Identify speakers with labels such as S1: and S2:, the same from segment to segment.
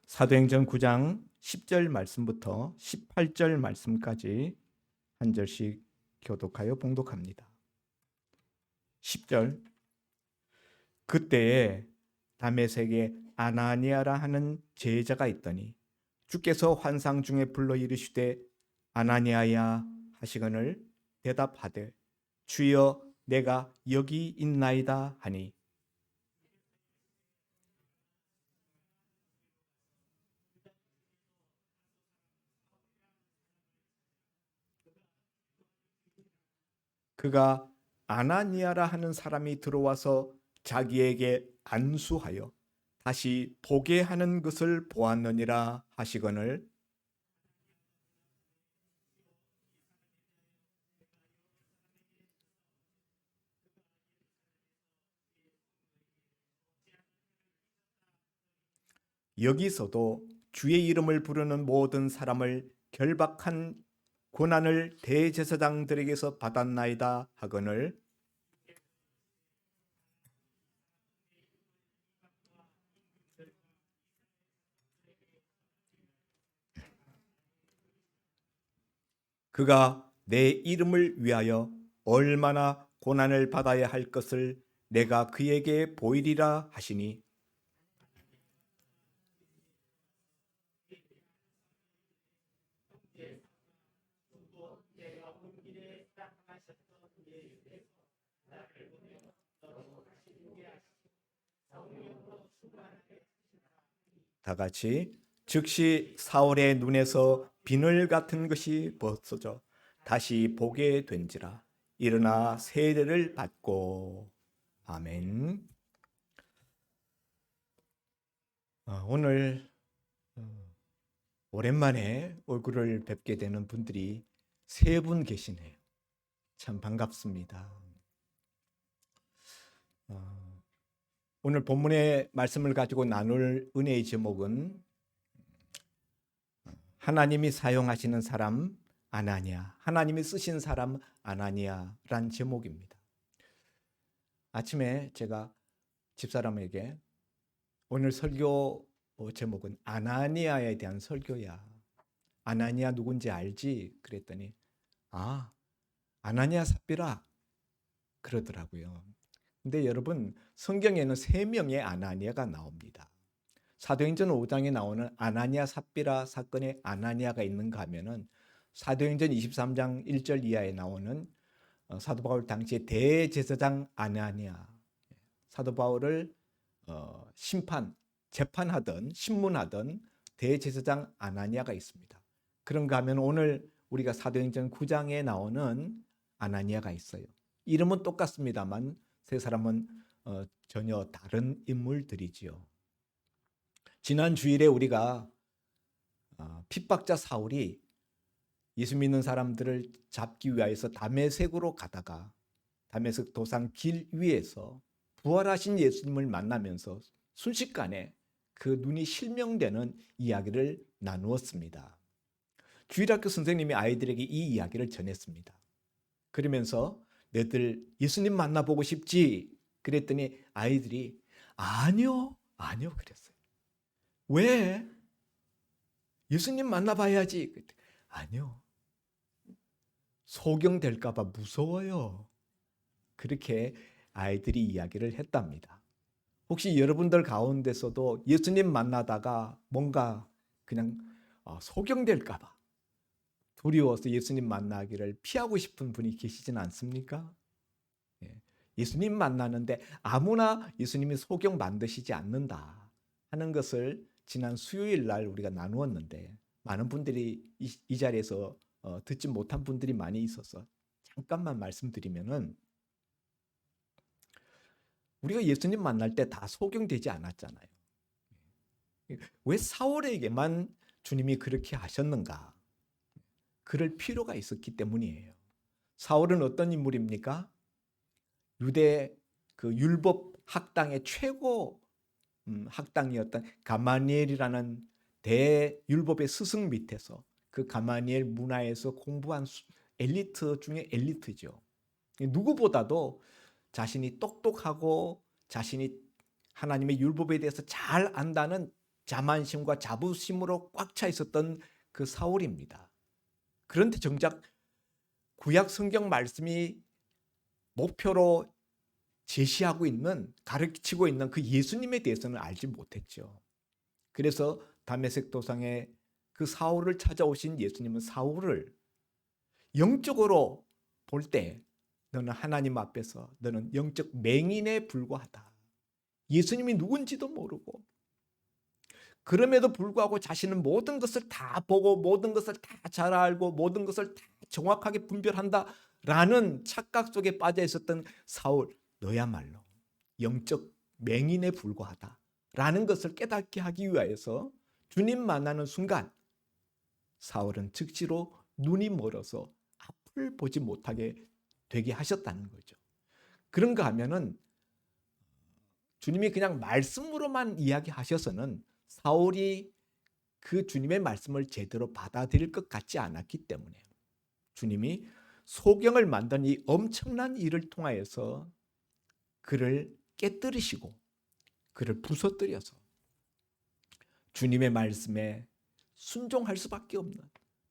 S1: 사도행전 9장 10절 말씀부터 18절 말씀까지 한 절씩 교독하여 봉독합니다. 10절. 그때에 다메섹에 아나니아라 하는 제자가 있더니 주께서 환상 중에 불러 이르시되 아나니아야 하시거늘 대답하되 주여 내가 여기 있나이다 하니 그가 아나니아라 하는 사람이 들어와서 자기에게 안수하여 다시 보게 하는 것을 보았느니라 하시거늘 여기서도 주의 이름을 부르는 모든 사람을 결박한 고난을 대제사장들에게서 받았나이다 하거늘 그가 내 이름을 위하여 얼마나 고난을 받아야 할 것을 내가 그에게 보이리라 하시니 다 같이 즉시 사울의 눈에서 비늘 같은 것이 벗어져 다시 보게 된지라 일어나 세례를 받고 아멘. 오늘 오랜만에 얼굴을 뵙게 되는 분들이 세 분 계시네요. 참 반갑습니다. 오늘 본문의 말씀을 가지고 나눌 은혜의 제목은 하나님이 사용하시는 사람 아나니아, 하나님이 쓰신 사람 아나니아란 제목입니다. 아침에 제가 집사람에게 오늘 설교 제목은 아나니아에 대한 설교야. 아나니아 누군지 알지? 그랬더니 아나니아 삽비라 그러더라고요. 근데 여러분 성경에는 3명의 아나니아가 나옵니다. 사도행전 5장에 나오는 아나니아 삽비라 사건에 아나니아가 있는가 하면은 사도행전 23장 1절 이하에 나오는 사도 바울 당시의 대제사장 아나니아, 사도 바울을 재판하던 신문하던 대제사장 아나니아가 있습니다. 그런가 하면 오늘 우리가 사도행전 9장에 나오는 아나니아가 있어요. 이름은 똑같습니다만 세 사람은 전혀 다른 인물들이지요. 지난 주일에 우리가 핍박자 사울이 예수 믿는 사람들을 잡기 위하여서 다메섹으로 가다가 다메섹 도상 길 위에서 부활하신 예수님을 만나면서 순식간에 그 눈이 실명되는 이야기를 나누었습니다. 주일학교 선생님이 아이들에게 이 이야기를 전했습니다. 그러면서 너희들 예수님 만나보고 싶지? 그랬더니 아이들이 아니요 그랬어요. 왜? 예수님 만나봐야지. 아니요. 소경될까 봐 무서워요. 그렇게 아이들이 이야기를 했답니다. 혹시 여러분들 가운데서도 예수님 만나다가 뭔가 그냥 소경될까 봐 두려워서 예수님 만나기를 피하고 싶은 분이 계시진 않습니까? 예수님 만나는데 아무나 예수님이 소경 만드시지 않는다 하는 것을 지난 수요일 날 우리가 나누었는데 많은 분들이 이 자리에서 듣지 못한 분들이 많이 있어서 잠깐만 말씀드리면은 우리가 예수님 만날 때 다 소경되지 않았잖아요. 왜 사울에게만 주님이 그렇게 하셨는가? 그럴 필요가 있었기 때문이에요. 사울은 어떤 인물입니까? 유대 그 율법 학당의 최고 학당이었던 가마니엘이라는 대율법의 스승 밑에서 그 가마니엘 문화에서 공부한 엘리트 중에 엘리트죠. 누구보다도 자신이 똑똑하고 자신이 하나님의 율법에 대해서 잘 안다는 자만심과 자부심으로 꽉 차 있었던 그 사울입니다. 그런데 정작 구약 성경 말씀이 목표로 제시하고 있는, 가르치고 있는 그 예수님에 대해서는 알지 못했죠. 그래서 다메섹 도상에 그 사울을 찾아오신 예수님은 사울을 영적으로 볼 때 너는 하나님 앞에서 너는 영적 맹인에 불과하다. 예수님이 누군지도 모르고 그럼에도 불구하고 자신은 모든 것을 다 보고 모든 것을 다 잘 알고 모든 것을 다 정확하게 분별한다라는 착각 속에 빠져 있었던 사울, 너야말로 영적 맹인에 불과하다라는 것을 깨닫게 하기 위하여서 주님 만나는 순간 사울은 즉시로 눈이 멀어서 앞을 보지 못하게 되게 하셨다는 거죠. 그런가 하면은 주님이 그냥 말씀으로만 이야기하셔서는 사울이 그 주님의 말씀을 제대로 받아들일 것 같지 않았기 때문에 주님이 소경을 만든 이 엄청난 일을 통하여서 그를 깨뜨리시고 그를 부서뜨려서 주님의 말씀에 순종할 수밖에 없는,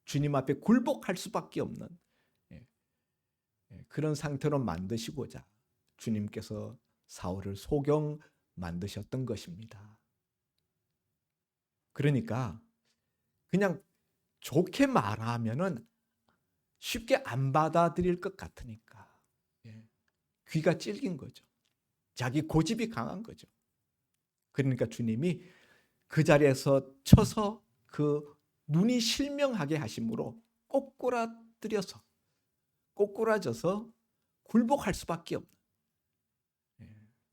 S1: 주님 앞에 굴복할 수밖에 없는 그런 상태로 만드시고자 주님께서 사울을 소경 만드셨던 것입니다. 그러니까 그냥 좋게 말하면은 쉽게 안 받아들일 것 같으니까 귀가 찔긴 거죠. 자기 고집이 강한 거죠. 그러니까 주님이 그 자리에서 쳐서 그 눈이 실명하게 하심으로 꼬꾸라져서 굴복할 수밖에 없는,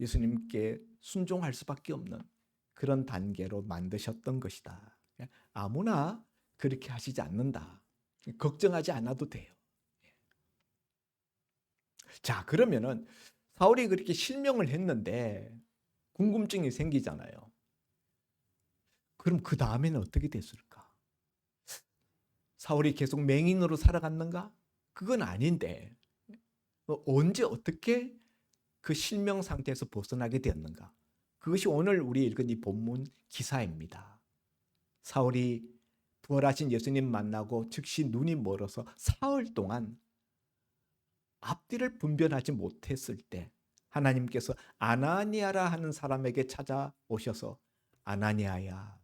S1: 예수님께 순종할 수밖에 없는 그런 단계로 만드셨던 것이다. 아무나 그렇게 하시지 않는다. 걱정하지 않아도 돼요. 자, 그러면은 사울이 그렇게 실명을 했는데 궁금증이 생기잖아요. 그럼 그 다음에는 어떻게 됐을까? 사울이 계속 맹인으로 살아갔는가? 그건 아닌데 언제 어떻게 그 실명 상태에서 벗어나게 되었는가? 그것이 오늘 우리 읽은 이 본문 기사입니다. 사울이 부활하신 예수님 만나고 즉시 눈이 멀어서 사흘 동안 앞뒤를 분별하지 못했을 때 하나님께서 아나니아라 하는 사람에게 찾아오셔서 아나니아야,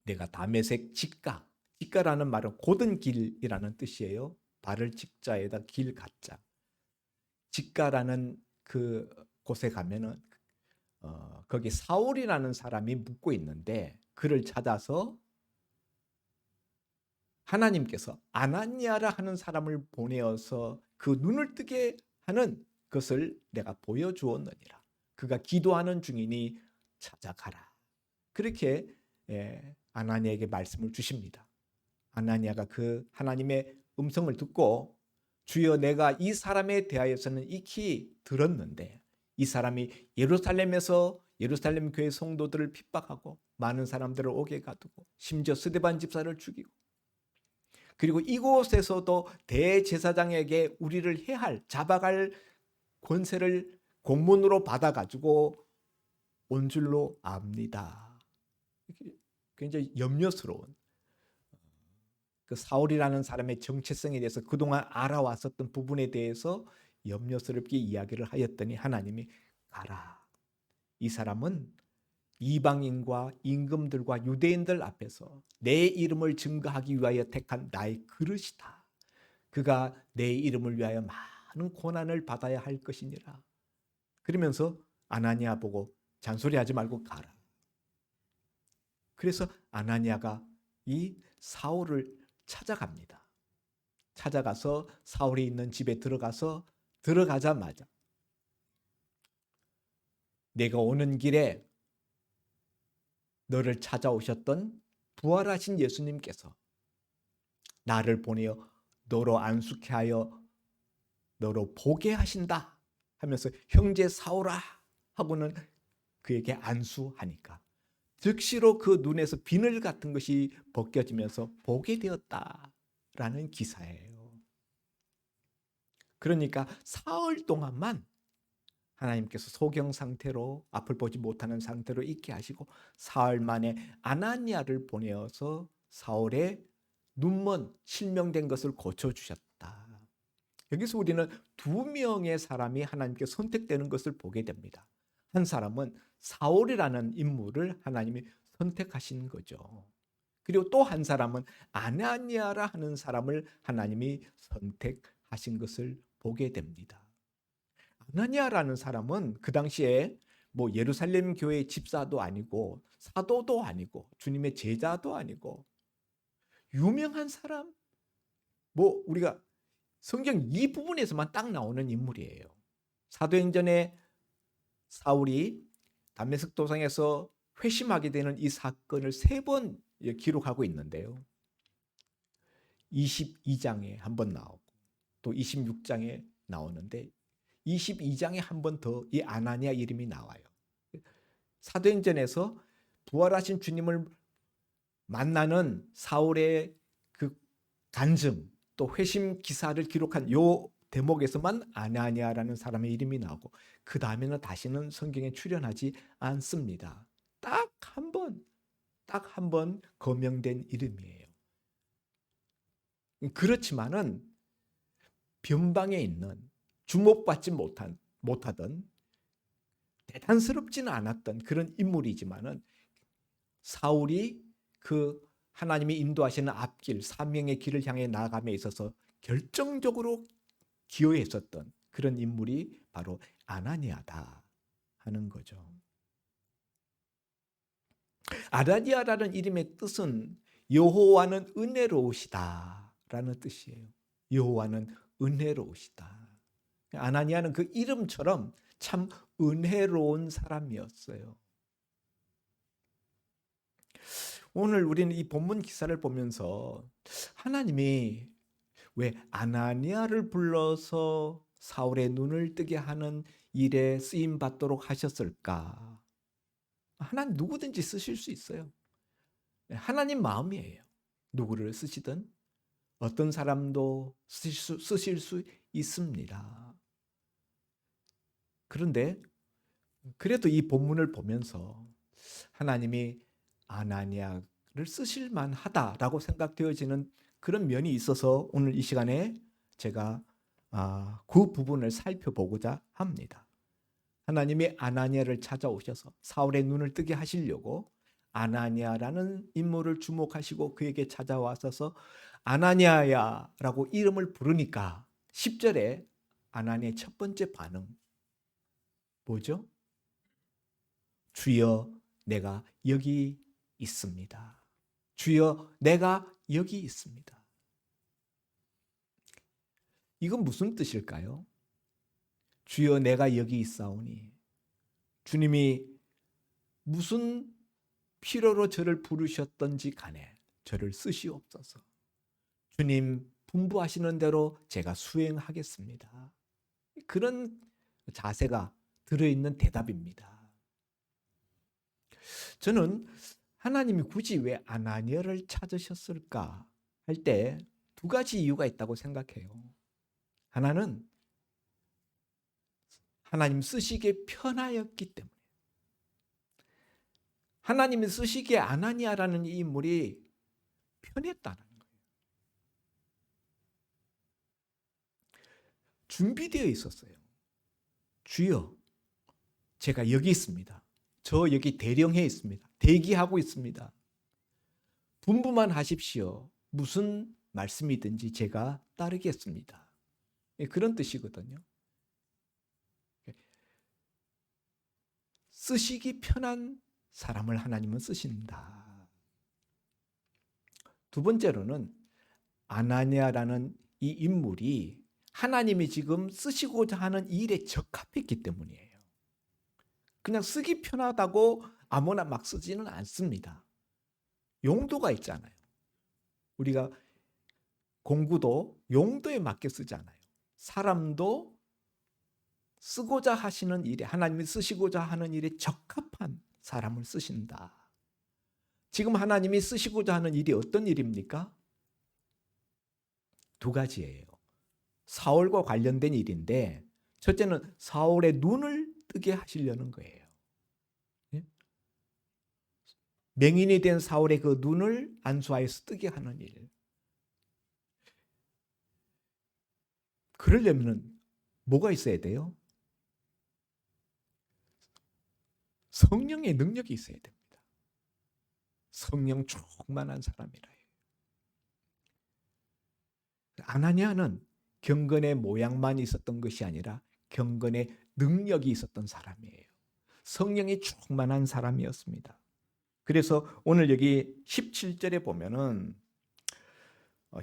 S1: 내가 다메섹 직가라는 말은 곧은 길이라는 뜻이에요. 발을 직자에다 길 갖자. 직가라는 그 곳에 가면은 거기 사울이라는 사람이 묵고 있는데 그를 찾아서 하나님께서 아나니아라 하는 사람을 보내어서 그 눈을 뜨게 하는 것을 내가 보여주었느니라. 그가 기도하는 중이니 찾아가라. 그렇게 아나니아에게 말씀을 주십니다. 아나니아가 그 하나님의 음성을 듣고 주여, 내가 이 사람에 대하여서는 익히 들었는데 이 사람이 예루살렘 교회 성도들을 핍박하고 많은 사람들을 옥에 가두고 심지어 스데반 집사를 죽이고 그리고 이곳에서도 대제사장에게 우리를 잡아갈 권세를 공문으로 받아가지고 온 줄로 압니다. 굉장히 염려스러운 그 사울이라는 사람의 정체성에 대해서 그동안 알아왔었던 부분에 대해서 염려스럽게 이야기를 하였더니 하나님이 가라. 이 사람은 이방인과 임금들과 유대인들 앞에서 내 이름을 증거하기 위하여 택한 나의 그릇이다. 그가 내 이름을 위하여 많은 고난을 받아야 할 것이니라. 그러면서 아나니아 보고 잔소리하지 말고 가라. 그래서 아나니아가 이 사울을 찾아갑니다. 찾아가서 사울이 있는 집에 들어가자마자 내가 오는 길에 너를 찾아오셨던 부활하신 예수님께서 나를 보내어 너로 안수케 하여 너로 보게 하신다 하면서 형제 사울아 하고는 그에게 안수하니까 즉시로 그 눈에서 비늘 같은 것이 벗겨지면서 보게 되었다라는 기사예요. 그러니까 사흘 동안만 하나님께서 소경 상태로 앞을 보지 못하는 상태로 있게 하시고 사흘 만에 아나니아를 보내어서 사울의 눈먼 실명된 것을 고쳐주셨다. 여기서 우리는 두 명의 사람이 하나님께 선택되는 것을 보게 됩니다. 한 사람은 사울이라는 인물을 하나님이 선택하신 거죠. 그리고 또 한 사람은 아나니아라 하는 사람을 하나님이 선택하신 것을 보게 됩니다. 아나니아라는 사람은 그 당시에 뭐 예루살렘 교회 집사도 아니고 사도도 아니고 주님의 제자도 아니고 유명한 사람, 뭐 우리가 성경 이 부분에서만 딱 나오는 인물이에요. 사도행전에 사울이 담메색 도상에서 회심하게 되는 이 사건을 3번 기록하고 있는데요. 22장에 한 번 나오고 또 26장에 나오는데 22장에 한 번 더 이 아나니아 이름이 나와요. 사도행전에서 부활하신 주님을 만나는 사울의 그 간증 또 회심 기사를 기록한 요 대목에서만 아나니아라는 사람의 이름이 나오고 그 다음에는 다시는 성경에 출연하지 않습니다. 딱 한 번 거명된 이름이에요. 그렇지만은 변방에 있는 주목받지 못하던 대단스럽지는 않았던 그런 인물이지만은 사울이 그 하나님이 인도하시는 앞길, 사명의 길을 향해 나아감에 있어서 결정적으로 기여했었던 그런 인물이 바로 아나니아다 하는 거죠. 아나니아라는 이름의 뜻은 여호와는 은혜로우시다라는 뜻이에요. 여호와는 은혜로우시다. 아나니아는 그 이름처럼 참 은혜로운 사람이었어요. 오늘 우리는 이 본문 기사를 보면서 하나님이 왜 아나니아를 불러서 사울의 눈을 뜨게 하는 일에 쓰임 받도록 하셨을까? 하나님 누구든지 쓰실 수 있어요. 하나님 마음이에요. 누구를 쓰시든 어떤 사람도 쓰실 수 있습니다. 그런데 그래도 이 본문을 보면서 하나님이 아나니아를 쓰실 만하다라고 생각되어지는 그런 면이 있어서 오늘 이 시간에 제가 그 부분을 살펴보고자 합니다. 하나님이 아나니아를 찾아오셔서 사울의 눈을 뜨게 하시려고 아나니아라는 인물을 주목하시고 그에게 찾아와서 아나니아야라고 이름을 부르니까 10절에 아나니아의 첫 번째 반응 뭐죠? 주여 내가 여기 있습니다. 주여 내가 여기 있습니다. 이건 무슨 뜻일까요? 주여 내가 여기 있사오니 주님이 무슨 필요로 저를 부르셨던지 간에 저를 쓰시옵소서. 주님 분부하시는 대로 제가 수행하겠습니다. 그런 자세가 들어있는 대답입니다. 저는 하나님이 굳이 왜 아나니아를 찾으셨을까 할 때 2가지 이유가 있다고 생각해요. 하나는 하나님 쓰시기에 편하였기 때문에. 하나님이 쓰시기에 아나니아라는 이 인물이 편했다는 거예요. 준비되어 있었어요. 주여, 제가 여기 있습니다. 저 여기 대령해 있습니다. 대기하고 있습니다. 분부만 하십시오. 무슨 말씀이든지 제가 따르겠습니다. 그런 뜻이거든요. 쓰시기 편한 사람을 하나님은 쓰신다. 두 번째로는 아나니아라는 이 인물이 하나님이 지금 쓰시고자 하는 일에 적합했기 때문이에요. 그냥 쓰기 편하다고 아무나 막 쓰지는 않습니다. 용도가 있잖아요. 우리가 공구도 용도에 맞게 쓰잖아요. 사람도 쓰고자 하시는 일에, 하나님이 쓰시고자 하는 일에 적합한 사람을 쓰신다. 지금 하나님이 쓰시고자 하는 일이 어떤 일입니까? 2가지예요. 사울과 관련된 일인데 첫째는 사울의 눈을 뜨게 하시려는 거예요. 예? 맹인이 된 사울의 그 눈을 안수하여서 뜨게 하는 일. 그러려면 뭐가 있어야 돼요? 성령의 능력이 있어야 됩니다. 성령 충만한 사람이라 해요. 아나니아는 경건의 모양만 있었던 것이 아니라 경건의 능력이 있었던 사람이에요. 성령이 충만한 사람이었습니다. 그래서 오늘 여기 17절에 보면은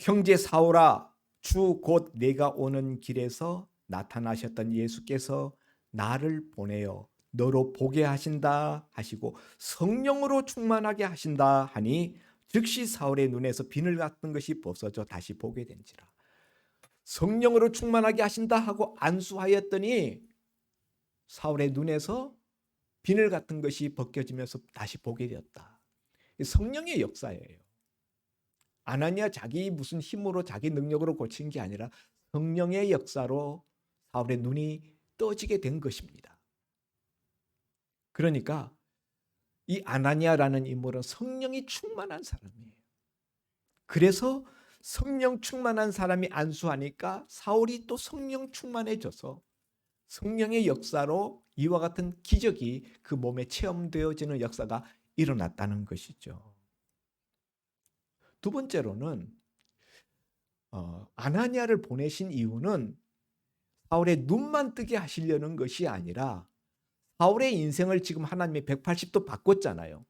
S1: 형제 사울아 주 곧 내가 오는 길에서 나타나셨던 예수께서 나를 보내어 너로 보게 하신다 하시고 성령으로 충만하게 하신다 하니 즉시 사울의 눈에서 비늘 같은 것이 벗어져 다시 보게 된지라. 성령으로 충만하게 하신다 하고 안수하였더니 사울의 눈에서 비늘 같은 것이 벗겨지면서 다시 보게 되었다. 성령의 역사예요. 아나니아 자기 무슨 힘으로 자기 능력으로 고친 게 아니라 성령의 역사로 사울의 눈이 떠지게 된 것입니다. 그러니까 이 아나니아라는 인물은 성령이 충만한 사람이에요. 그래서 성령 충만한 사람이 안수하니까 사울이 또 성령 충만해져서 성령의 역사로 이와 같은 기적이 그 몸에 체험되어지는 역사가 일어났다는 것이죠. 두 번째로는 아나니아를 보내신 이유는 사울의 눈만 뜨게 하시려는 것이 아니라 사울의 인생을 지금 하나님이 180도 바꿨잖아요.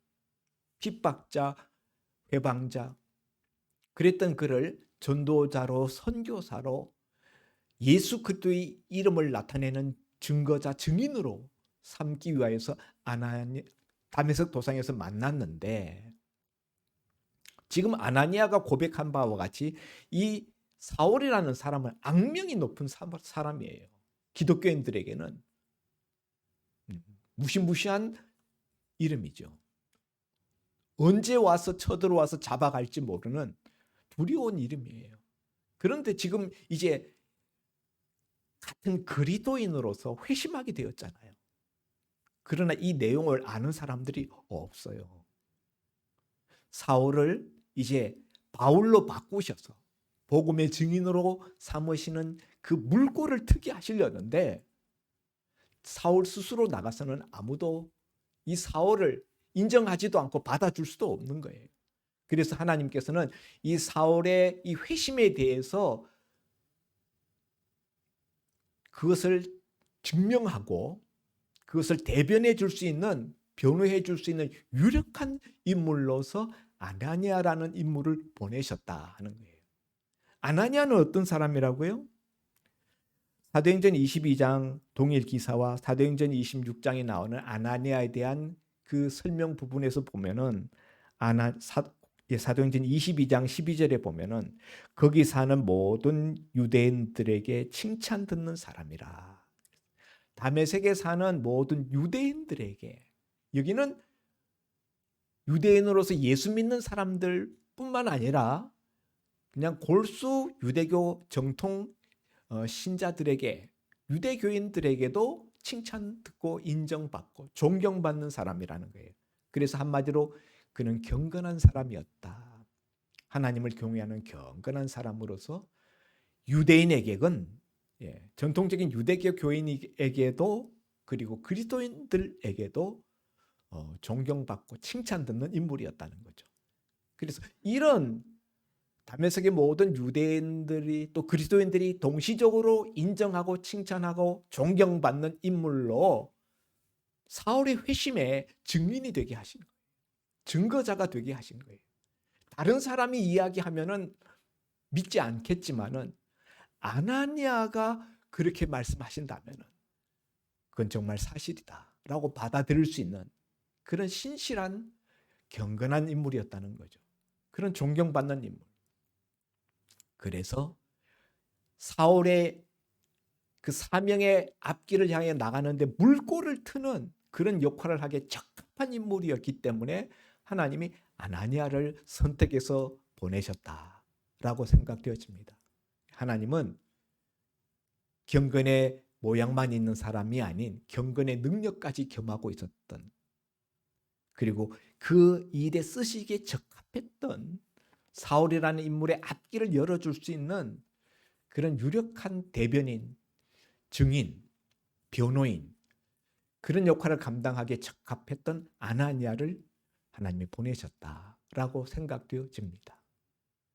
S1: 핍박자, 회방자. 그랬던 그를 전도자로 선교사로 예수 그리스도의 이름을 나타내는 증거자, 증인으로 삼기 위하여서 다메섹 도상에서 만났는데 지금 아나니아가 고백한 바와 같이 이 사울이라는 사람은 악명이 높은 사람이에요. 기독교인들에게는 무시무시한 이름이죠. 언제 와서 쳐들어와서 잡아갈지 모르는 두려운 이름이에요. 그런데 지금 이제 같은 그리스도인으로서 회심하게 되었잖아요. 그러나 이 내용을 아는 사람들이 없어요. 사울을 이제 바울로 바꾸셔서 복음의 증인으로 삼으시는 그 물꼬를 트게 하시려는데 사울 스스로 나가서는 아무도 이 사울을 인정하지도 않고 받아줄 수도 없는 거예요. 그래서 하나님께서는 이 사울의 이 회심에 대해서 그것을 증명하고 그것을 대변해 줄 수 있는, 변호해 줄 수 있는 유력한 인물로서 아나니아라는 인물을 보내셨다 하는 거예요. 아나니아는 어떤 사람이라고요? 사도행전 22장 동일 기사와 사도행전 26장에 나오는 아나니아에 대한 그 설명 부분에서 보면은 사도행전 22장 12절에 보면은 거기 사는 모든 유대인들에게 칭찬 듣는 사람이라. 다메섹에 사는 모든 유대인들에게, 여기는 유대인으로서 예수 믿는 사람들뿐만 아니라 그냥 골수 유대교 정통 신자들에게, 유대교인들에게도 칭찬 듣고 인정받고 존경받는 사람이라는 거예요. 그래서 한마디로 그는 경건한 사람이었다. 하나님을 경외하는 경건한 사람으로서 유대인에게는, 전통적인 유대교 교인에게도 그리고 그리스도인들에게도 존경받고 칭찬 듣는 인물이었다는 거죠. 그래서 이런 다메섹의 모든 유대인들이 또 그리스도인들이 동시적으로 인정하고 칭찬하고 존경받는 인물로 사울의 회심의 증인이 되게 하신 거예요. 증거자가 되게 하신 거예요. 다른 사람이 이야기하면은 믿지 않겠지만은 아나니아가 그렇게 말씀하신다면은 그건 정말 사실이다라고 받아들일 수 있는 그런 신실한 경건한 인물이었다는 거죠. 그런 존경받는 인물. 그래서 사울의 그 사명의 앞길을 향해 나가는데 물꼬를 트는 그런 역할을 하기에 적합한 인물이었기 때문에 하나님이 아나니아를 선택해서 보내셨다라고 생각되어집니다. 하나님은 경건의 모양만 있는 사람이 아닌 경건의 능력까지 겸하고 있었던, 그리고 그 일에 쓰시기에 적합했던 사울이라는 인물의 앞길을 열어줄 수 있는 그런 유력한 대변인, 증인, 변호인, 그런 역할을 감당하기에 적합했던 아나니아를 하나님이 보내셨다라고 생각되어집니다.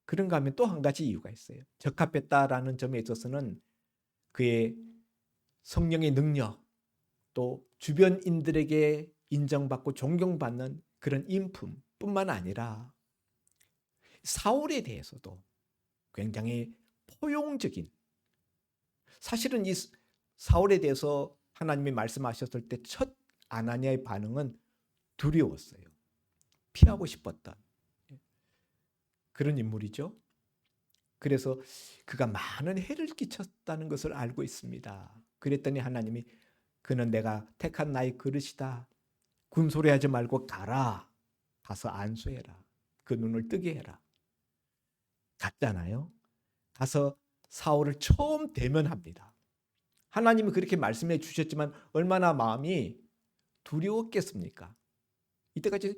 S1: 그런가 하면 또 한 가지 이유가 있어요. 적합했다라는 점에 있어서는 그의 성령의 능력, 또 주변인들에게 인정받고 존경받는 그런 인품뿐만 아니라 사울에 대해서도 굉장히 포용적인, 사실은 이 사울에 대해서 하나님이 말씀하셨을 때 첫 아나니아의 반응은 두려웠어요. 피하고 싶었던 그런 인물이죠. 그래서 그가 많은 해를 끼쳤다는 것을 알고 있습니다. 그랬더니 하나님이 그는 내가 택한 나의 그릇이다. 군소리하지 말고 가라. 가서 안수해라. 그 눈을 뜨게 해라. 갔잖아요. 가서 사울을 처음 대면합니다. 하나님이 그렇게 말씀해 주셨지만 얼마나 마음이 두려웠겠습니까? 이때까지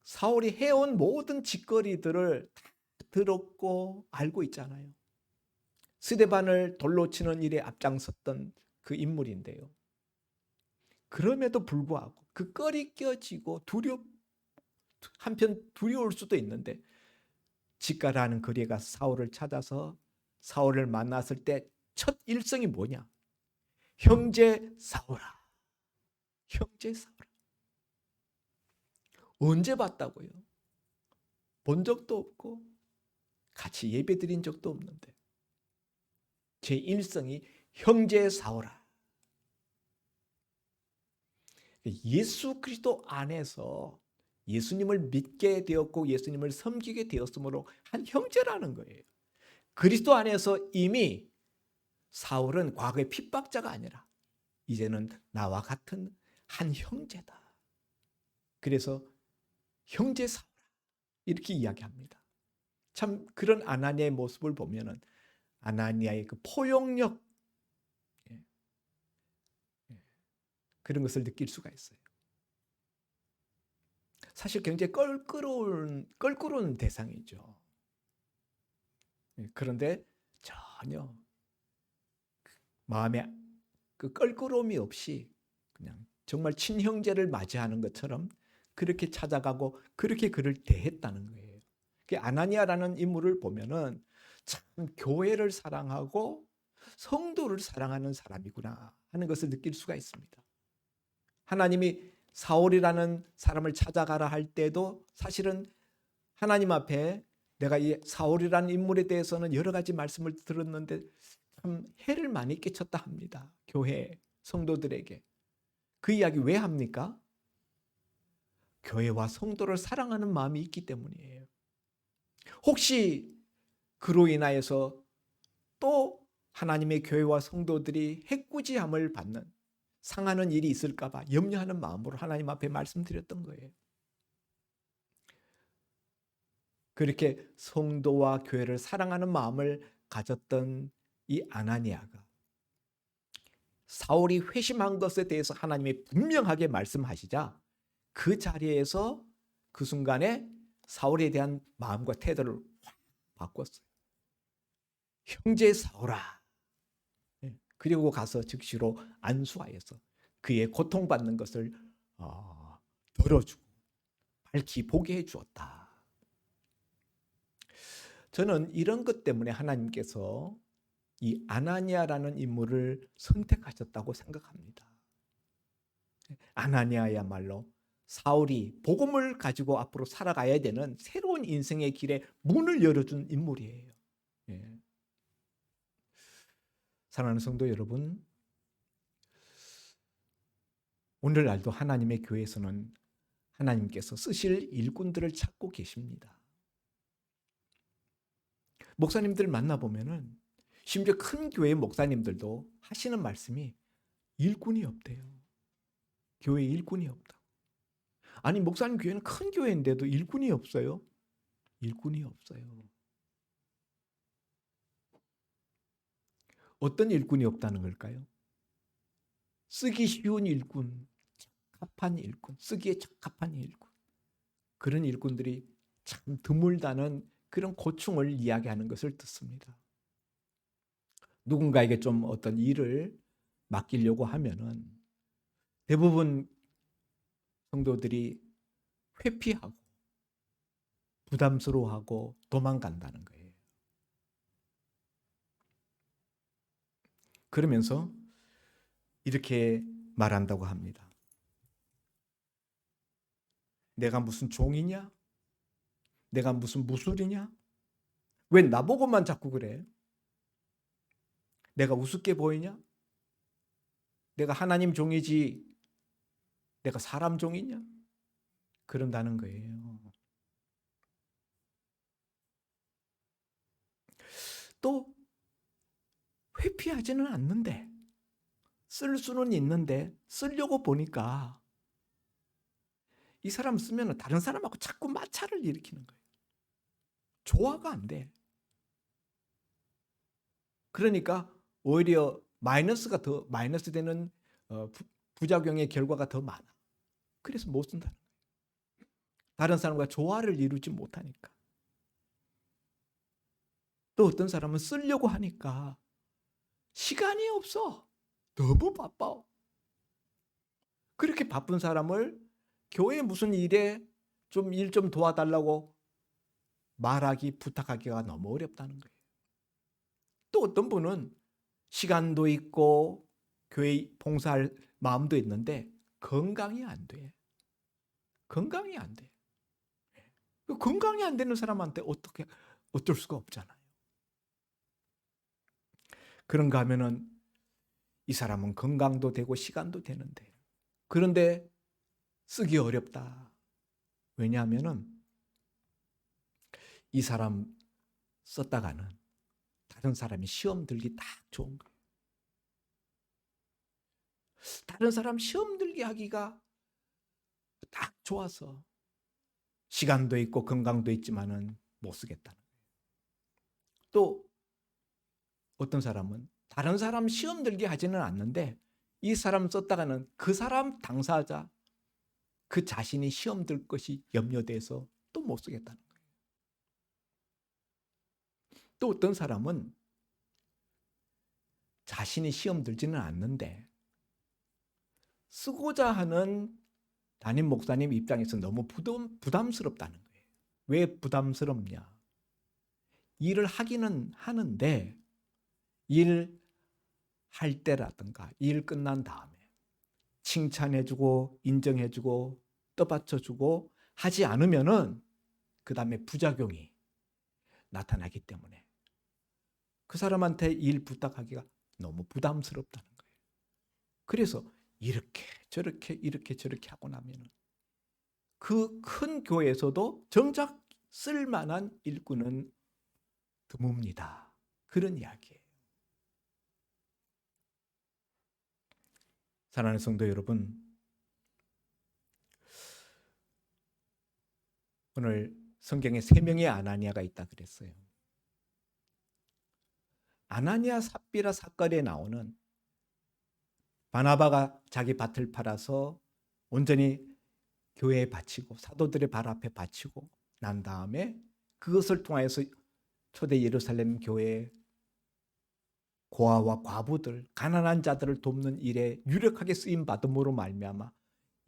S1: 사울이 해온 모든 짓거리들을 다 들었고 알고 있잖아요. 스데반을 돌로 치는 일에 앞장섰던 그 인물인데요. 그럼에도 불구하고 그 껄이 껴지고 한편 두려울 수도 있는데 직가라는 거리가 사울을 찾아서 사울을 만났을 때 첫 일성이 뭐냐? 형제 사울아. 형제 사울아. 언제 봤다고요? 본 적도 없고 같이 예배 드린 적도 없는데 제 일성이 형제 사울아. 예수 그리스도 안에서 예수님을 믿게 되었고 예수님을 섬기게 되었으므로 한 형제라는 거예요. 그리스도 안에서 이미 사울은 과거의 핍박자가 아니라 이제는 나와 같은 한 형제다. 그래서 형제 사울아 이렇게 이야기합니다. 참 그런 아나니아의 모습을 보면은 아나니아의 그 포용력, 그런 것을 느낄 수가 있어요. 사실 굉장히 껄끄러운 대상이죠. 그런데 전혀 마음에 그 껄끄러움이 없이 그냥 정말 친형제를 맞이하는 것처럼 그렇게 찾아가고 그렇게 그를 대했다는 거예요. 아나니아라는 인물을 보면은 참 교회를 사랑하고 성도를 사랑하는 사람이구나 하는 것을 느낄 수가 있습니다. 하나님이 사울이라는 사람을 찾아가라 할 때도 사실은 하나님 앞에 내가 이 사울이라는 인물에 대해서는 여러 가지 말씀을 들었는데 참 해를 많이 끼쳤다 합니다. 교회 성도들에게. 그 이야기 왜 합니까? 교회와 성도를 사랑하는 마음이 있기 때문이에요. 혹시 그로 인하여서 또 하나님의 교회와 성도들이 해꾸지함을 받는 상하는 일이 있을까 봐 염려하는 마음으로 하나님 앞에 말씀드렸던 거예요. 그렇게 성도와 교회를 사랑하는 마음을 가졌던 이 아나니아가 사울이 회심한 것에 대해서 하나님이 분명하게 말씀하시자 그 자리에서 그 순간에 사울에 대한 마음과 태도를 확 바꿨어요. 형제 사울아. 그리고 가서 즉시로 안수하여서 그의 고통받는 것을 덜어주고 밝히 보게 해주었다. 저는 이런 것 때문에 하나님께서 이 아나니아라는 인물을 선택하셨다고 생각합니다. 아나니아야말로 사울이 복음을 가지고 앞으로 살아가야 되는 새로운 인생의 길에 문을 열어준 인물이에요. 사랑하는 성도 여러분, 오늘날도 하나님의 교회에서는 하나님께서 쓰실 일꾼들을 찾고 계십니다. 목사님들 만나보면은 심지어 큰 교회 목사님들도 하시는 말씀이 일꾼이 없대요. 교회에 일꾼이 없다. 아니 목사님 교회는 큰 교회인데도 일꾼이 없어요? 일꾼이 없어요. 어떤 일꾼이 없다는 걸까요? 쓰기 쉬운 일꾼, 적합한 일꾼, 쓰기에 적합한 일꾼, 그런 일꾼들이 참 드물다는 그런 고충을 이야기하는 것을 듣습니다. 누군가에게 좀 어떤 일을 맡기려고 하면은 대부분 성도들이 회피하고 부담스러워하고 도망간다는 거예요. 그러면서 이렇게 말한다고 합니다. 내가 무슨 종이냐? 내가 무슨 무술이냐? 왜 나보고만 자꾸 그래? 내가 우습게 보이냐? 내가 하나님 종이지 내가 사람 종이냐? 그런다는 거예요. 또 회피하지는 않는데 쓸 수는 있는데 쓰려고 보니까 이 사람 쓰면 다른 사람하고 자꾸 마찰을 일으키는 거예요. 조화가 안 돼. 그러니까 오히려 마이너스 되는 부작용의 결과가 더 많아. 그래서 못 쓴다는 거예요. 다른 사람과 조화를 이루지 못하니까. 또 어떤 사람은 쓰려고 하니까 시간이 없어. 너무 바빠. 그렇게 바쁜 사람을 교회 무슨 일에 좀 일 좀 도와달라고 말하기, 부탁하기가 너무 어렵다는 거예요. 또 어떤 분은 시간도 있고 교회 봉사할 마음도 있는데 건강이 안 돼. 건강이 안 돼. 건강이 안 되는 사람한테 어쩔 수가 없잖아요. 그런가 하면은 이 사람은 건강도 되고 시간도 되는데 그런데 쓰기 어렵다. 왜냐하면은 이 사람 썼다가는 다른 사람이 시험 들기 딱 좋은 거예요. 다른 사람 시험 들게 하기가 딱 좋아서 시간도 있고 건강도 있지만은 못 쓰겠다는 거예요. 또 어떤 사람은 다른 사람 시험 들게 하지는 않는데 이 사람 썼다가는 그 사람 당사자 그 자신이 시험 들 것이 염려돼서 또 못 쓰겠다는 거예요. 또 어떤 사람은 자신이 시험 들지는 않는데 쓰고자 하는 담임 목사님 입장에서 너무 부담스럽다는 거예요. 왜 부담스럽냐? 일을 하기는 하는데 일 할 때라든가 일 끝난 다음에 칭찬해주고 인정해주고 떠받쳐주고 하지 않으면은 그 다음에 부작용이 나타나기 때문에 그 사람한테 일 부탁하기가 너무 부담스럽다는 거예요. 그래서 이렇게 저렇게 이렇게 저렇게 하고 나면은 그 큰 교회에서도 정작 쓸만한 일꾼은 드뭅니다. 그런 이야기예요. 사랑하는 성도 여러분, 오늘 성경에 3명의 아나니아가 있다 그랬어요. 아나니아 삽비라 사건에 나오는 바나바가 자기 밭을 팔아서 온전히 교회에 바치고 사도들의 발 앞에 바치고 난 다음에 그것을 통하여서 초대 예루살렘 교회에 고아와 과부들, 가난한 자들을 돕는 일에 유력하게 쓰임 받음으로 말미암아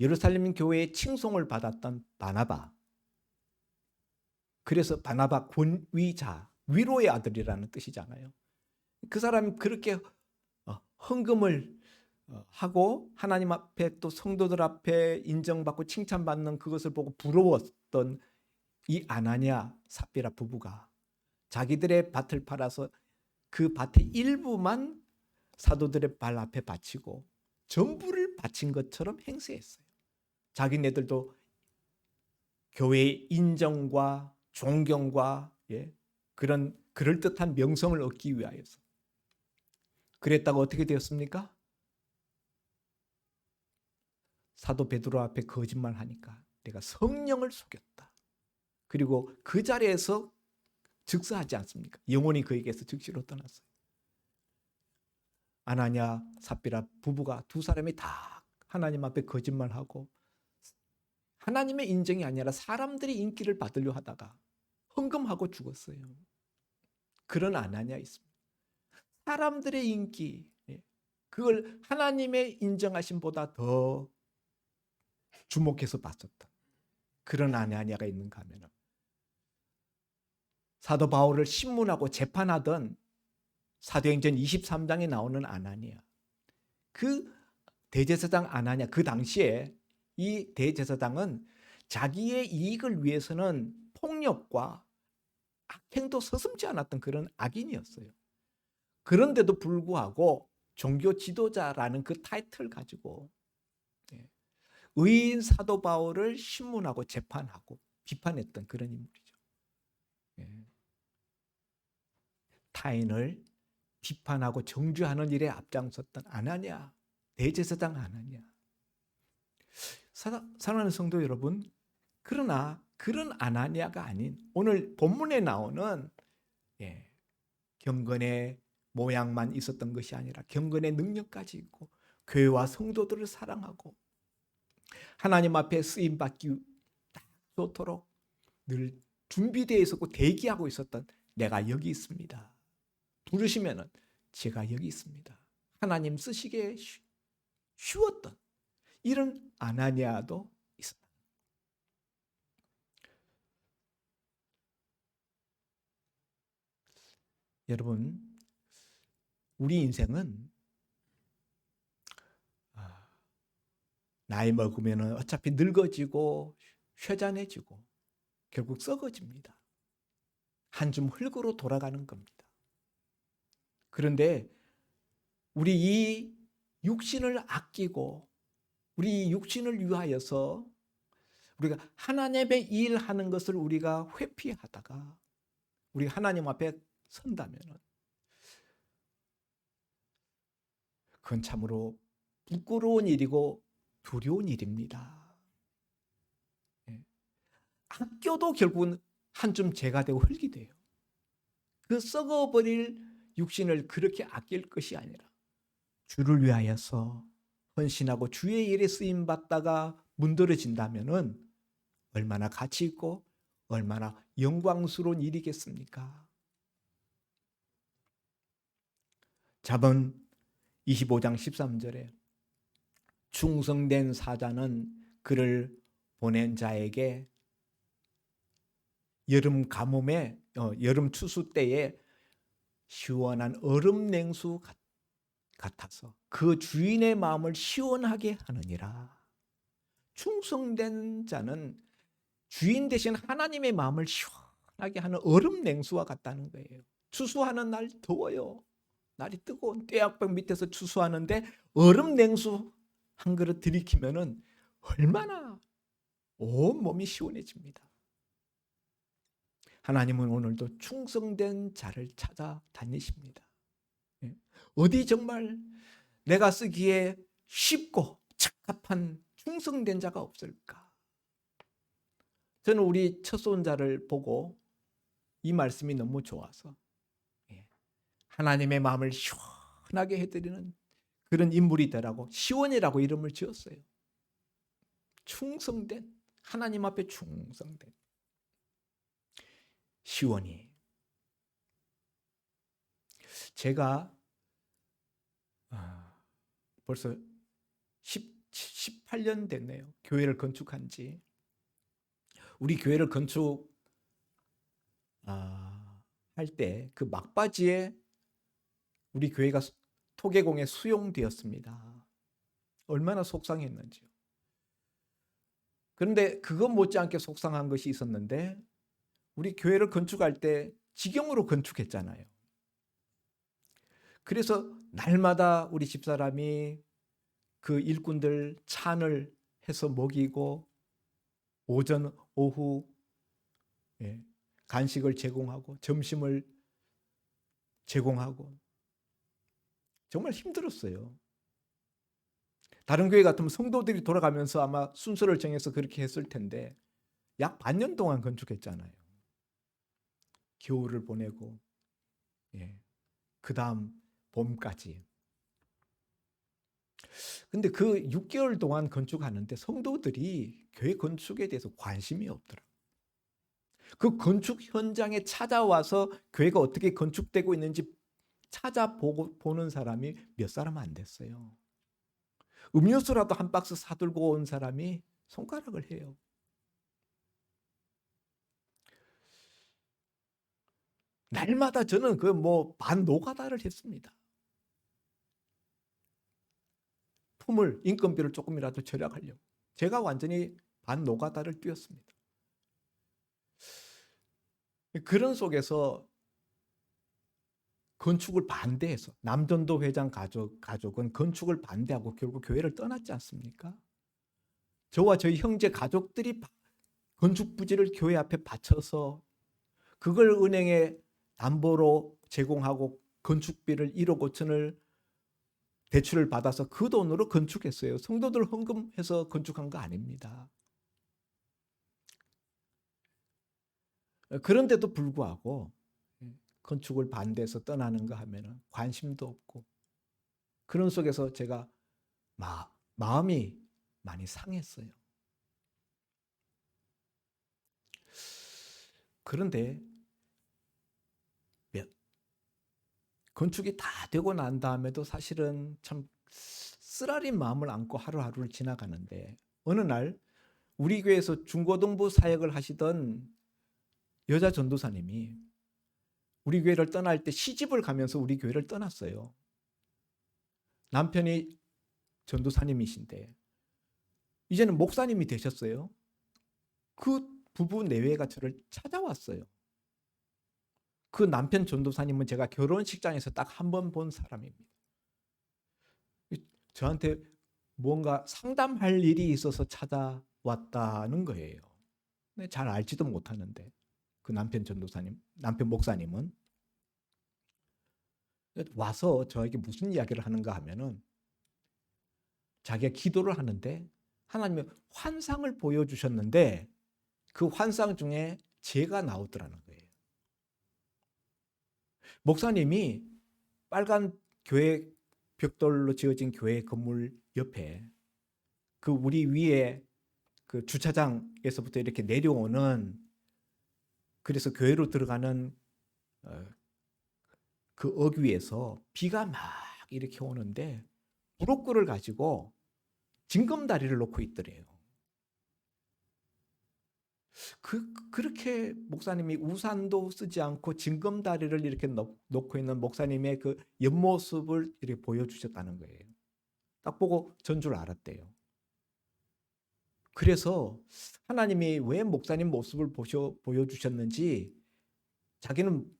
S1: 예루살렘 교회의 칭송을 받았던 바나바. 그래서 바나바 권위자, 위로의 아들이라는 뜻이잖아요. 그 사람이 그렇게 헌금을 하고 하나님 앞에 또 성도들 앞에 인정받고 칭찬받는 그것을 보고 부러웠던 이 아나니아 삽비라 부부가 자기들의 밭을 팔아서 그 밭의 일부만 사도들의 발 앞에 바치고 전부를 바친 것처럼 행세했어요. 자기네들도 교회의 인정과 존경과 그런 그럴듯한 명성을 얻기 위하여서 그랬다가 어떻게 되었습니까? 사도 베드로 앞에 거짓말하니까 내가 성령을 속였다. 그리고 그 자리에서 즉사하지 않습니까? 영혼이 그에게서 즉시로 떠났어요. 아나니아 삽비라 부부가 두 사람이 다 하나님 앞에 거짓말하고 하나님의 인정이 아니라 사람들의 인기를 받으려 하다가 헌금하고 죽었어요. 그런 아나니아 있습니다. 사람들의 인기, 그걸 하나님의 인정하심보다 더 주목해서 봤었던 그런 아나니아가 있는가 하면 사도 바울을 신문하고 재판하던 사도행전 23장에 나오는 아나니아, 그 대제사장 아나니아, 그 당시에 이 대제사장은 자기의 이익을 위해서는 폭력과 악행도 서슴지 않았던 그런 악인이었어요. 그런데도 불구하고 종교 지도자라는 그 타이틀을 가지고 의인 사도 바울을 신문하고 재판하고 비판했던 그런 인물이죠. 타인을 비판하고 정죄하는 일에 앞장섰던 아나니아, 대제사장 아나니아. 사랑하는 성도 여러분, 그러나 그런 아나니아가 아닌 오늘 본문에 나오는 경건의 모양만 있었던 것이 아니라 경건의 능력까지 있고 교회와 성도들을 사랑하고 하나님 앞에 쓰임받기 딱 좋도록 늘 준비되어 있었고 대기하고 있었던 내가 여기 있습니다. 부르시면은 제가 여기 있습니다. 하나님 쓰시기에 쉬웠던 이런 아나니아도 있었다. 여러분, 우리 인생은 나이 먹으면 어차피 늙어지고 쇠잔해지고 결국 썩어집니다. 한 줌 흙으로 돌아가는 겁니다. 그런데 우리 이 육신을 아끼고 우리 육신을 위하여서 우리가 하나님의 일하는 것을 우리가 회피하다가 우리 하나님 앞에 선다면 그건 참으로 부끄러운 일이고 두려운 일입니다. 아껴도 결국은 한 줌 재가 되고 흙이 돼요. 그 썩어버릴 육신을 그렇게 아낄 것이 아니라 주를 위하여서 헌신하고 주의 일에 쓰임받다가 문드러진다면 얼마나 가치 있고 얼마나 영광스러운 일이겠습니까? 잠언 25장 13절에 충성된 사자는 그를 보낸 자에게 여름 가뭄에 여름 추수 때에 시원한 얼음 냉수 같아서 그 주인의 마음을 시원하게 하느니라. 충성된 자는 주인 대신 하나님의 마음을 시원하게 하는 얼음 냉수와 같다는 거예요. 추수하는 날 더워요. 날이 뜨거운 떼약볕 밑에서 추수하는데 얼음 냉수 한 그릇 들이키면은 얼마나 온 몸이 시원해집니다. 하나님은 오늘도 충성된 자를 찾아 다니십니다. 어디 정말 내가 쓰기에 쉽고 적합한 충성된 자가 없을까? 저는 우리 첫 손자를 보고 이 말씀이 너무 좋아서 하나님의 마음을 시원하게 해드리는 그런 인물이 되라고 시원이라고 이름을 지었어요. 충성된, 하나님 앞에 충성된 시원이. 제가 벌써 18년 됐네요. 교회를 건축한 지. 우리 교회를 건축할 때 그 막바지에 우리 교회가 토계공에 수용되었습니다. 얼마나 속상했는지요. 그런데 그것 못지않게 속상한 것이 있었는데 우리 교회를 건축할 때 직영으로 건축했잖아요. 그래서 날마다 우리 집사람이 그 일꾼들 찬을 해서 먹이고 오전, 오후 간식을 제공하고 점심을 제공하고 정말 힘들었어요. 다른 교회 같으면 성도들이 돌아가면서 아마 순서를 정해서 그렇게 했을 텐데 약 반년 동안 건축했잖아요. 겨울을 보내고 그 다음 봄까지. 근데 그 6개월 동안 건축하는데 성도들이 교회 건축에 대해서 관심이 없더라고요. 그 건축 현장에 찾아와서 교회가 어떻게 건축되고 있는지 보는 사람이 몇 사람 안 됐어요. 음료수라도 한 박스 사들고 온 사람이 손가락을 해요. 날마다 저는 그 반 노가다를 했습니다. 품을, 인건비를 조금이라도 절약하려고. 제가 완전히 반 노가다를 뛰었습니다. 그런 속에서 건축을 반대해서 남전도 회장 가족은 건축을 반대하고 결국 교회를 떠났지 않습니까? 저와 저희 형제 가족들이 건축 부지를 교회 앞에 바쳐서 그걸 은행에 담보로 제공하고 건축비를 1억 5천을 대출을 받아서 그 돈으로 건축했어요. 성도들 헌금해서 건축한 거 아닙니다. 그런데도 불구하고 건축을 반대해서 떠나는 거 하면은 관심도 없고 그런 속에서 제가 마음이 많이 상했어요. 그런데 건축이 다 되고 난 다음에도 사실은 참 쓰라린 마음을 안고 하루하루를 지나가는데 어느 날 우리 교회에서 중고등부 사역을 하시던 여자 전도사님이 우리 교회를 떠날 때 시집을 가면서 우리 교회를 떠났어요. 남편이 전도사님이신데 이제는 목사님이 되셨어요. 그 부부 내외가 저를 찾아왔어요. 그 남편 전도사님은 제가 결혼식장에서 딱 한 번 본 사람입니다. 저한테 뭔가 상담할 일이 있어서 찾아왔다는 거예요. 잘 알지도 못하는데 그 남편 전도사님, 남편 목사님은 와서 저에게 무슨 이야기를 하는가 하면은 자기가 기도를 하는데 하나님이 환상을 보여주셨는데 그 환상 중에 제가 나오더라는 거예요. 목사님이 빨간 교회 벽돌로 지어진 교회 건물 옆에 그 우리 위에 그 주차장에서부터 이렇게 내려오는 그래서 교회로 들어가는 그 어귀에서 비가 막 이렇게 오는데 브로커를 가지고 징검다리를 놓고 있더래요. 그렇게 목사님이 우산도 쓰지 않고 징검다리를 이렇게 놓고 있는 목사님의 그 옆모습을 이렇게 보여주셨다는 거예요. 딱 보고 전 줄 알았대요. 그래서 하나님이 왜 목사님 모습을 보여주셨는지 자기는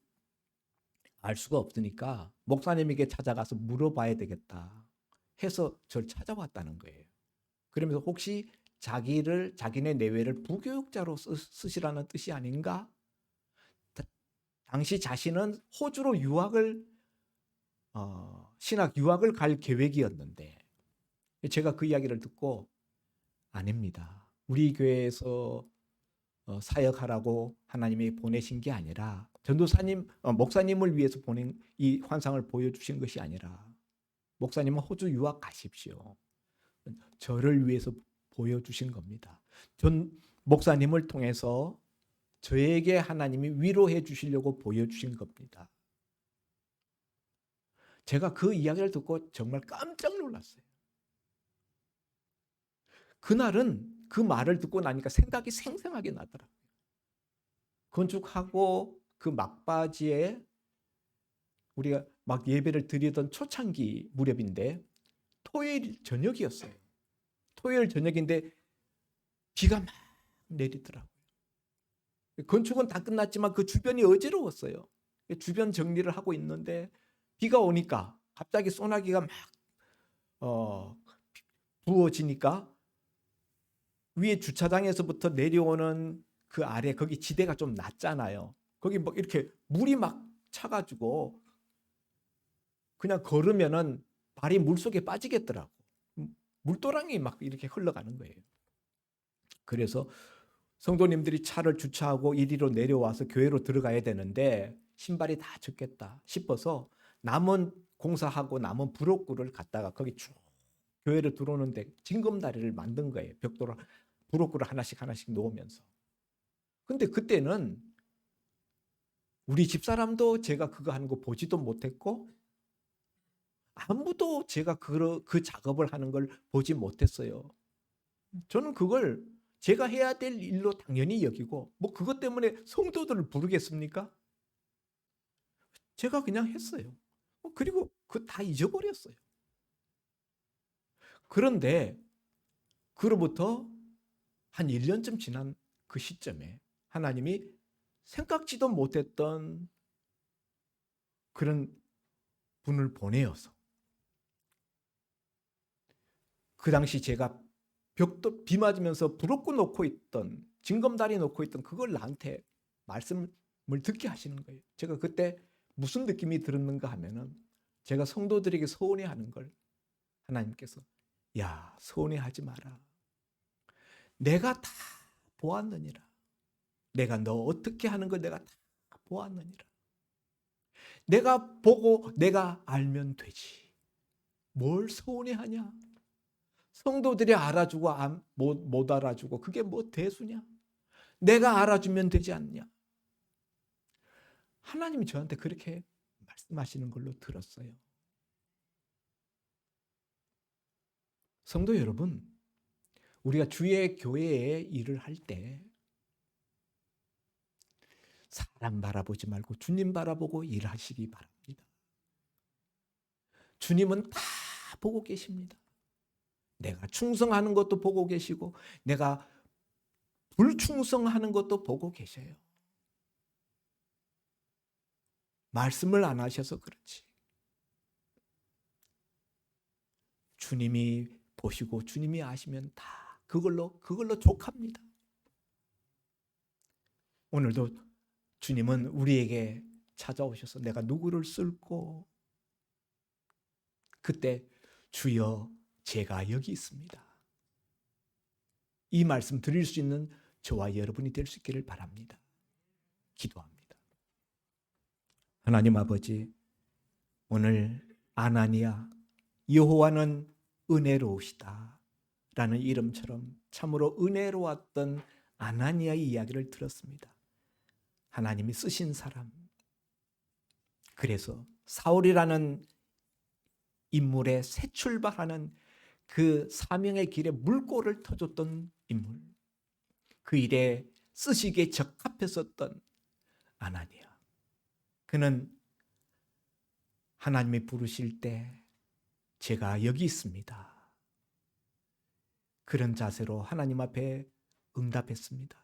S1: 알 수가 없으니까 목사님에게 찾아가서 물어봐야 되겠다 해서 저를 찾아왔다는 거예요. 그러면서 혹시 자기네 내외를 부교육자로 쓰시라는 뜻이 아닌가? 당시 자신은 호주로 신학 유학을 갈 계획이었는데 제가 그 이야기를 듣고 아닙니다. 우리 교회에서 사역하라고 하나님이 보내신 게 아니라 전도사님, 목사님을 위해서 보낸 이 환상을 보여주신 것이 아니라 목사님은 호주 유학 가십시오. 저를 위해서 보여주신 겁니다. 전 목사님을 통해서 저에게 하나님이 위로해 주시려고 보여주신 겁니다. 제가 그 이야기를 듣고 정말 깜짝 놀랐어요. 그날은 그 말을 듣고 나니까 생각이 생생하게 나더라고요. 건축하고 그 막바지에 우리가 막 예배를 드리던 초창기 무렵인데 토요일 저녁이었어요. 토요일 저녁인데 비가 막 내리더라고요. 건축은 다 끝났지만 그 주변이 어지러웠어요. 주변 정리를 하고 있는데 비가 오니까 갑자기 소나기가 막 부어지니까 위에 주차장에서부터 내려오는 그 아래 거기 지대가 좀 낮잖아요. 거기 막 이렇게 물이 막 차가지고 그냥 걸으면은 발이 물속에 빠지겠더라고. 물도랑이 막 이렇게 흘러가는 거예요. 그래서 성도님들이 차를 주차하고 이리로 내려와서 교회로 들어가야 되는데 신발이 다 젖겠다 싶어서 남은 공사하고 남은 브로크를 갖다가 거기 쭉 교회를 들어오는데 징검다리를 만든 거예요. 벽돌을 부록으로 하나씩 하나씩 놓으면서. 근데 그때는 우리 집사람도 제가 그거 하는 거 보지도 못했고 아무도 제가 그 작업을 하는 걸 보지 못했어요. 저는 그걸 제가 해야 될 일로 당연히 여기고 뭐 그것 때문에 성도들을 부르겠습니까? 제가 그냥 했어요. 그리고 그 다 잊어버렸어요. 그런데 그로부터 한 1년쯤 지난 그 시점에 하나님이 생각지도 못했던 그런 분을 보내어서 그 당시 제가 벽도 비 맞으면서 부럽고 놓고 있던 징검다리 놓고 있던 그걸 나한테 말씀을 듣게 하시는 거예요. 제가 그때 무슨 느낌이 들었는가 하면은 제가 성도들에게 서운해하는 걸 하나님께서 야 서운해하지 마라. 내가 다 보았느니라. 내가 너 어떻게 하는 걸 내가 다 보았느니라. 내가 보고 내가 알면 되지. 뭘 서운해하냐? 성도들이 알아주고 못 알아주고 그게 뭐 대수냐? 내가 알아주면 되지 않냐? 하나님이 저한테 그렇게 말씀하시는 걸로 들었어요. 성도 여러분, 우리가 주의 교회에 일을 할 때 사람 바라보지 말고 주님 바라보고 일하시기 바랍니다. 주님은 다 보고 계십니다. 내가 충성하는 것도 보고 계시고 내가 불충성하는 것도 보고 계셔요. 말씀을 안 하셔서 그렇지. 주님이 보시고 주님이 아시면 다 그걸로 족합니다. 오늘도 주님은 우리에게 찾아오셔서 내가 누구를 쓸고 그때 주여 제가 여기 있습니다. 이 말씀 드릴 수 있는 저와 여러분이 될 수 있기를 바랍니다. 기도합니다. 하나님 아버지, 오늘 아나니아 여호와는 은혜로우시다 라는 이름처럼 참으로 은혜로웠던 아나니아의 이야기를 들었습니다. 하나님이 쓰신 사람, 그래서 사울이라는 인물의 새 출발하는 그 사명의 길에 물꼬를 터줬던 인물, 그 일에 쓰시기에 적합했었던 아나니아. 그는 하나님이 부르실 때 제가 여기 있습니다. 그런 자세로 하나님 앞에 응답했습니다.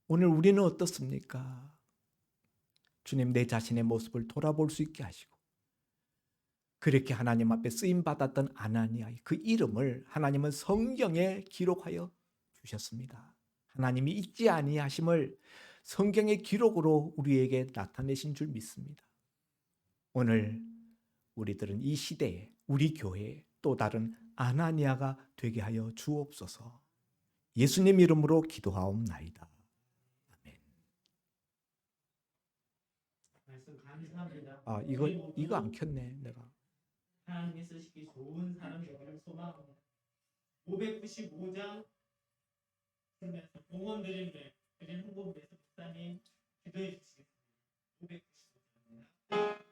S1: 오늘 우리는 어떻습니까? 주님, 내 자신의 모습을 돌아볼 수 있게 하시고 그렇게 하나님 앞에 쓰임받았던 아나니아의 그 이름을 하나님은 성경에 기록하여 주셨습니다. 하나님이 잊지 아니하심을 성경의 기록으로 우리에게 나타내신 줄 믿습니다. 오늘 우리들은 이 시대에 우리 교회에 또 다른 아나니아가 되게 하여 주옵소서. 예수님 이름으로 기도하옵나이다. 아멘.
S2: 말씀 감사합니다.
S1: 이거 안 켰네 내가.
S2: 하나님이 쓰시기 좋은 사람 되기를 소망합니다. 595장 들으면서 봉헌 드림을 드린 홍보에서 목사님 기도해 주시겠습니다. 595장입니다.